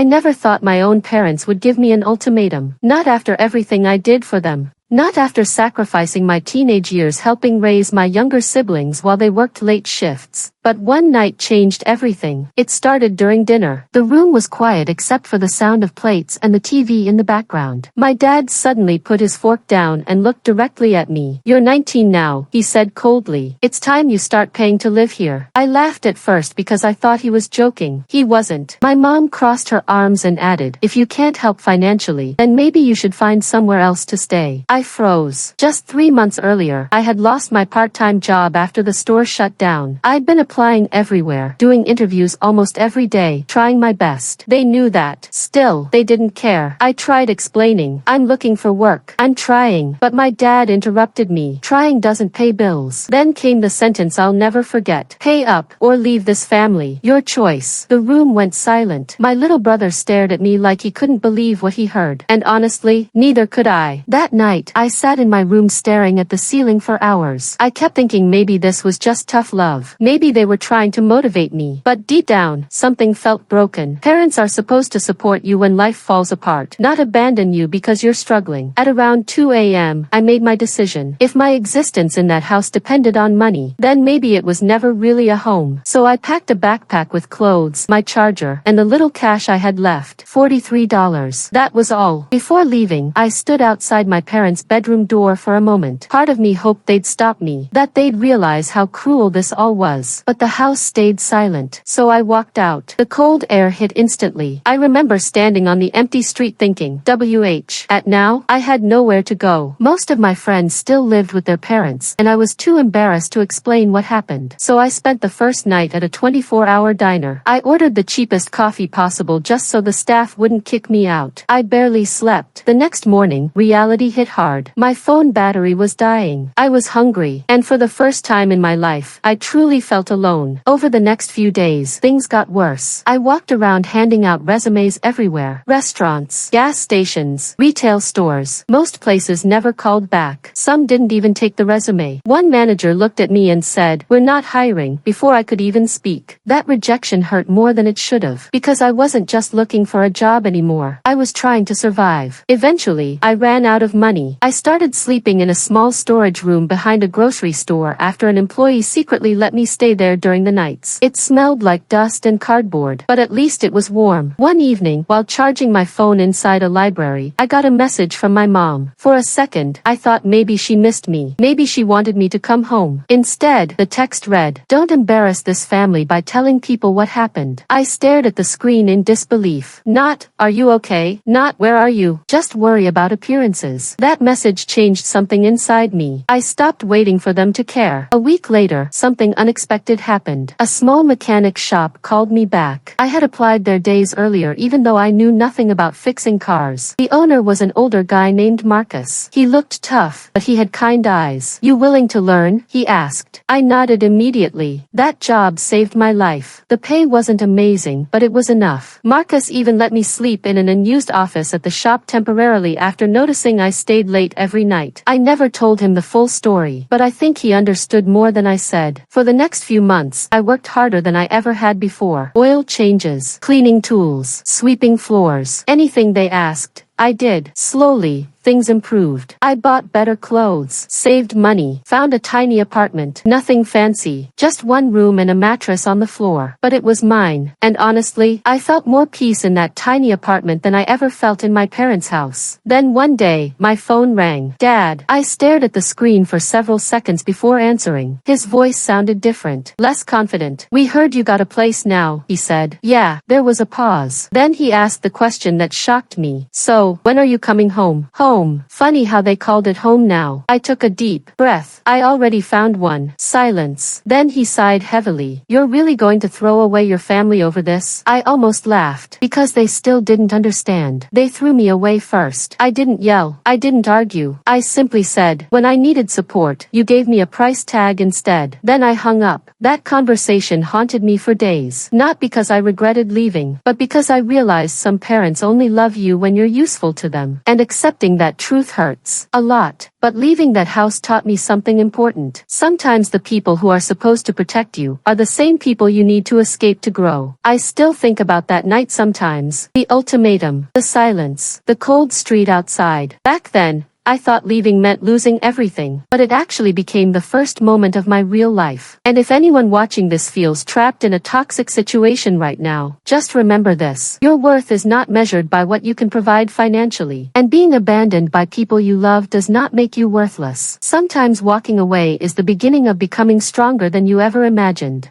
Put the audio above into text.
I never thought my own parents would give me an ultimatum. Not after everything I did for them. Not after sacrificing my teenage years helping raise my younger siblings while they worked late shifts. But one night changed everything. It started during dinner. The room was quiet except for the sound of plates and the TV in the background. My dad suddenly put his fork down and looked directly at me. "You're 19 now," he said coldly. "It's time you start paying to live here." I laughed at first because I thought he was joking. He wasn't. My mom crossed her arms and added, "If you can't help financially, then maybe you should find somewhere else to stay." I froze. Just 3 months earlier, I had lost my part-time job after the store shut down. I'd been applying everywhere, doing interviews almost every day, trying my best. They knew that. Still, they didn't care. I tried explaining, "I'm looking for work. I'm trying." But my dad interrupted me. "Trying doesn't pay bills." Then came the sentence I'll never forget. "Pay up, or leave this family. Your choice." The room went silent. My little brother stared at me like he couldn't believe what he heard. And honestly, neither could I. That night, I sat in my room staring at the ceiling for hours. I kept thinking maybe this was just tough love. Maybe they were trying to motivate me. But deep down, something felt broken. Parents are supposed to support you when life falls apart, not abandon you because you're struggling. At around 2 a.m., I made my decision. If my existence in that house depended on money, then maybe it was never really a home. So I packed a backpack with clothes, my charger, and the little cash I had left, $43. That was all. Before leaving, I stood outside my parents' bedroom door for a moment. Part of me hoped they'd stop me, that they'd realize how cruel this all was. But the house stayed silent, so I walked out. The cold air hit instantly. I remember standing on the empty street thinking, At now, I had nowhere to go. Most of my friends still lived with their parents, and I was too embarrassed to explain what happened. So I spent the first night at a 24-hour diner. I ordered the cheapest coffee possible just so the staff wouldn't kick me out. I barely slept. The next morning, reality hit hard. My phone battery was dying. I was hungry, and for the first time in my life, I truly felt alone. Over the next few days, things got worse. I walked around handing out resumes everywhere. Restaurants, gas stations, retail stores. Most places never called back. Some didn't even take the resume. One manager looked at me and said, "We're not hiring," before I could even speak. That rejection hurt more than it should have, because I wasn't just looking for a job anymore. I was trying to survive. Eventually, I ran out of money. I started sleeping in a small storage room behind a grocery store after an employee secretly let me stay there during the nights. It smelled like dust and cardboard, but at least it was warm. One evening, while charging my phone inside a library, I got a message from my mom. For a second, I thought maybe she missed me. Maybe she wanted me to come home. Instead, the text read, "Don't embarrass this family by telling people what happened." I stared at the screen in disbelief. Not, "Are you okay?" Not, "Where are you?" Just worry about appearances. That message changed something inside me. I stopped waiting for them to care. A week later, something unexpected happened. A small mechanic shop called me back. I had applied there days earlier even though I knew nothing about fixing cars. The owner was an older guy named Marcus. He looked tough, but he had kind eyes. "You willing to learn?" he asked. I nodded immediately. That job saved my life. The pay wasn't amazing, but it was enough. Marcus even let me sleep in an unused office at the shop temporarily after noticing I stayed late every night. I never told him the full story, but I think he understood more than I said. For the next few months, I worked harder than I ever had before. Oil changes, cleaning tools, sweeping floors, anything they asked, I did. Slowly, things improved. I bought better clothes, saved money, found a tiny apartment. Nothing fancy, just one room and a mattress on the floor. But it was mine, and honestly, I felt more peace in that tiny apartment than I ever felt in my parents' house. Then one day, my phone rang. "Dad." I stared at the screen for several seconds before answering. His voice sounded different, less confident. "We heard you got a place now," he said. "Yeah." There was a pause. Then he asked the question that shocked me. "So, when are you coming home?" Home. Funny how they called it home now. I took a deep breath. I already found one. Silence. Then he sighed heavily. "You're really going to throw away your family over this?" I almost laughed, because they still didn't understand. They threw me away first. I didn't yell. I didn't argue. I simply said, "When I needed support, you gave me a price tag instead." Then I hung up. That conversation haunted me for days. Not because I regretted leaving, but because I realized some parents only love you when you're useful to them. And accepting that truth hurts a lot. But leaving that house taught me something important. Sometimes the people who are supposed to protect you are the same people you need to escape to grow. I still think about that night sometimes. The ultimatum, the silence, the cold street outside. Back then, I thought leaving meant losing everything, but it actually became the first moment of my real life. And if anyone watching this feels trapped in a toxic situation right now, just remember this. Your worth is not measured by what you can provide financially. And being abandoned by people you love does not make you worthless. Sometimes walking away is the beginning of becoming stronger than you ever imagined.